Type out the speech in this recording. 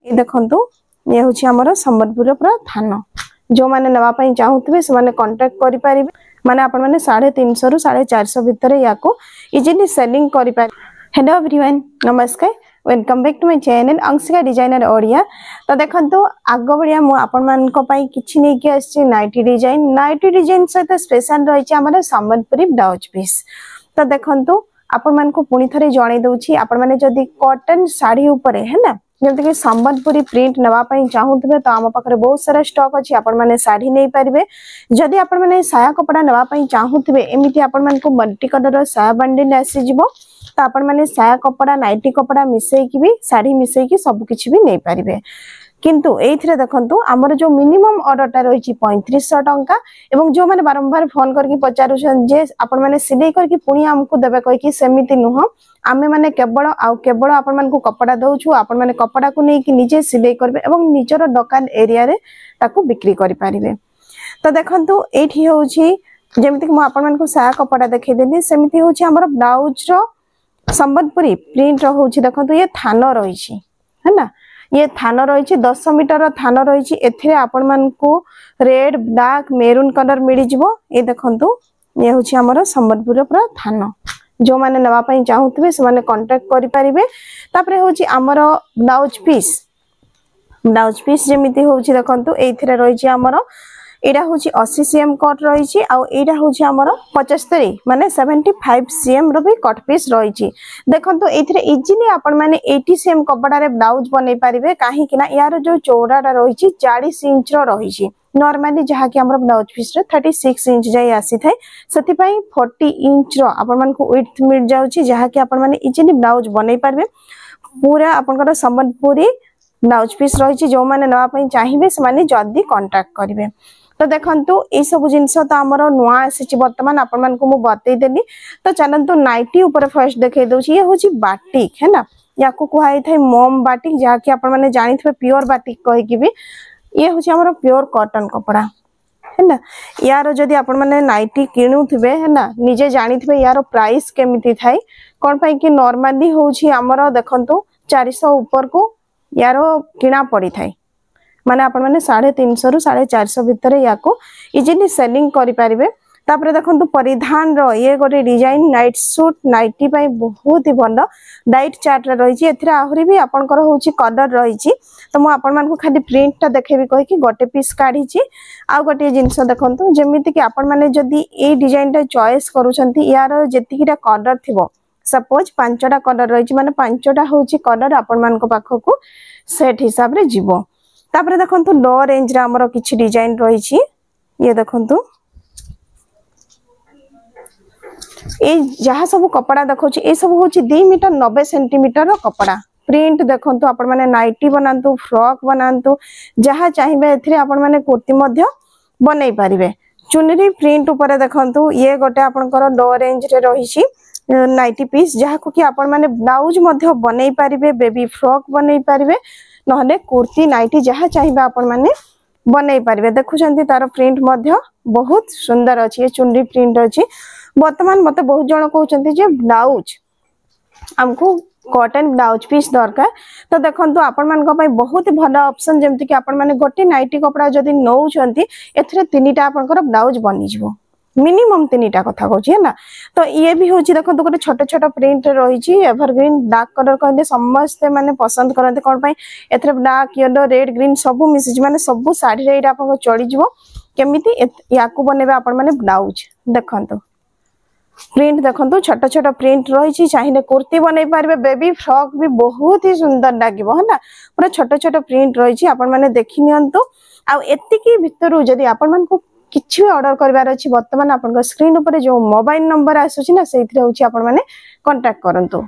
ये देखंतु ये होची हमर संबलपुर पूरा थाना जो माने नवा पई चाहुतबे से माने कांटेक्ट करि परिबे माने आपण माने 350 रु 450 भितर याको इजिली सेलिंग करि पारि। हेलो एवरीवन नमस्कार welcome back to my channel Anshika designer Odia. तो देखंतु आग बढिया मु आपण मान को पई किछि नै कि आछि नाइटी डिजाइन सहित स्पेशल रही छै हमर संबलपुरी ब्लाउज पीस। तो देखंतु आपण मान को पुनी थरे जणै दउछि आपण माने जदी कॉटन साड़ी ऊपर है ना जमते कि संबलपुरी प्रिंट नवा पई चाहुतबे तो आम पाखरे बहुत सारा स्टॉक अछि आपण माने साड़ी नै परिबे। जदी आपण माने साया कपड़ा नवा पई चाहुतबे एमिति आपण मान को मल्टी कलर रो साया बंडल आसी जिवो तो आपण माने साया कपड़ा नाइटी कपड़ा मिसई कि भी साड़ी मिसई कि सब किछि भी नै परिबे। किंतु एथिरे देखंतु हमर जो मिनिमम ऑर्डरटा रही 3500 टंका एवं जो माने बारंबार फोन करके पचारु जे आपण माने सिलाई करके पुणी हमको देबे कहि कि सेमिति नुह आमे माने केवल आपण मान को कपड़ा दउछु आपण माने कपड़ा को नै कि निजे सिलाई करबे एवं निजर दुकान एरिया रे ताको बिक्री करि परिबे। तो देखंतु एठी होउछि जेमिति कि म आपण मान को साया कपड़ा देखै देली सेमिति होउछि हमर ब्लाउज रो संबलपुरी प्रिंट रो होउछि। देखंतु ये थानो रही छी है ना ये थानो रही 10 मीटर थानो रही एथिरे आपण मान को रेड ब्लैक मेरून कलर मिली जिवो। ये देखंतु ये होछि हमर संबलपुर पूरा थानो जो माने नवा पई चाहुतबे से माने कांटेक्ट करि परिबे। तापरे होछि हमर ब्लाउज पीस जेमिति होछि देखंतु एथिरे रही हमर एडा होछि 80 cm कट रही आ एडा होछि हमर 75 माने 75 cm रो भी कट पीस रही। देखंतु एथिरे इजीली आपण माने 80 cm कपड़ा रे ब्लाउज बनै परिबे काहे कि ना यार जो चौड़ाटा रही 40 इंच रो रही नॉर्मली जहा कि हमर ब्लाउज पीस रे 36 इंच जाय आसी थाय सति पई 40 इंच रो आपण मान को विड्थ मिल जाउची जहा कि आपण माने इजीली ब्लाउज बनै परिबे। पूरा आपनकर संबलपुरी ब्लाउज पीस रही जो माने नवा पई चाहिबे से माने जल्दी कांटेक्ट करिवे। तो देखंतु ए सब जिंस तो हमर नुआ आसी वर्तमान आपण मान को मु बतै देली। तो चलंतु नाइटी ऊपर फर्स्ट देखै दउची ये होची बाटिक है ना याको कुहाई थाय मोम बाटिक जहा कि आपण माने जानिथबे प्योर बाटिक कहि कि भी ये होची हमर प्योर कॉटन कपड़ा है ना। यार जदी आपण माने नाइटी किनुथबे है ना निजे जानिथबे यार प्राइस केमिति थाय कोन पई कि नॉर्मली होची हमर देखंतु 400 ऊपर को यार किना पड़ी थाय माने आपण माने 350 रु 450 भितर याको इजीली सेलिंग करि परिबे। तापरे देखंतु परिधान रो ये गोटे डिजाइन नाइट सूट नाइटी पई बहुत ही भलो डाइट चार्ट रे रही एथिरे आहुरी भी आपनकर होची कलर रही। तो मु आपण मान को खाली प्रिंट ता देखेबी कहि कि गोटे पीस काढी छी आ गोटे जिंस देखंतु जेमिति कि आपण माने जदी ए डिजाइन ता चॉइस करूछंती यार जेतिकिटा कलर थिबो सपोज 5टा कलर रही माने 5टा होची कलर आपण मान को पाखो को सेट हिसाब रे जीवो। तापरे देखंतु लो रेंज रे हमरो किछि डिजाइन रही छी ये देखंतु ए जहा सब कपड़ा देखौछि ए सब होछि 2 मीटर 90 सेंटीमीटर रो कपड़ा प्रिंट देखंतु आपण माने नाइटी बनांतु फ्रॉक बनांतु जहा चाहिबे एथिरे आपण माने कुर्ती मध्य बनै परिबे। चुनरी प्रिंट ऊपर देखंतु ये गोटे आपनकर लो रेंज रे रही छी नाइटी पीस जहा को कि आपण माने ब्लाउज मध्य बनै परिबे बेबी फ्रॉक बनै परिबे नहले कुर्ती नाइटी जहा चाहिबे आपण माने बनै परिबे। देखुछंती तार प्रिंट मध्य बहुत सुंदर अछि ये चुनरी प्रिंट अछि। वर्तमान मते बहुत जण कहउछंती जे ब्लाउज हमको कॉटन ब्लाउज पीस दरकार तो देखंतु आपण मान को पई बहुत ही भलो ऑप्शन जेमति कि आपण माने गोटे नाइटी कपड़ा जदी नउछंती एथरे तीनटा आपनकर ब्लाउज बनि जिवो मिनिमम 3टा कथा कहउछि है ना। तो ये भी होछि देखंतु गोटे छोट छोट प्रिंट रहिछि एवरग्रीन ब्लैक कलर कहले समस्त माने पसंद करते कोन पई एथरे ब्लैक येलो रेड ग्रीन सब मिसिज माने सब साड़ी रे आपन चली जिवो केमिति याकू बनेबे आपण माने ब्लाउज देखंतु प्रिंट देखंतु छोट छोट प्रिंट रही चाहिए कुर्ती बनै पारबे बेबी फ्रॉक भी बहुत ही सुंदर लागिवो है ना पूरा छोट छोट प्रिंट रही आपण माने देखि नियंतु आ एतिकी भितरु जदी आपण मान को किछि ऑर्डर करबार अछि वर्तमान आपण स्क्रीन ऊपर जो मोबाइल नंबर आसुछि ना सेथिरे होछि आपण माने कांटेक्ट करंतु।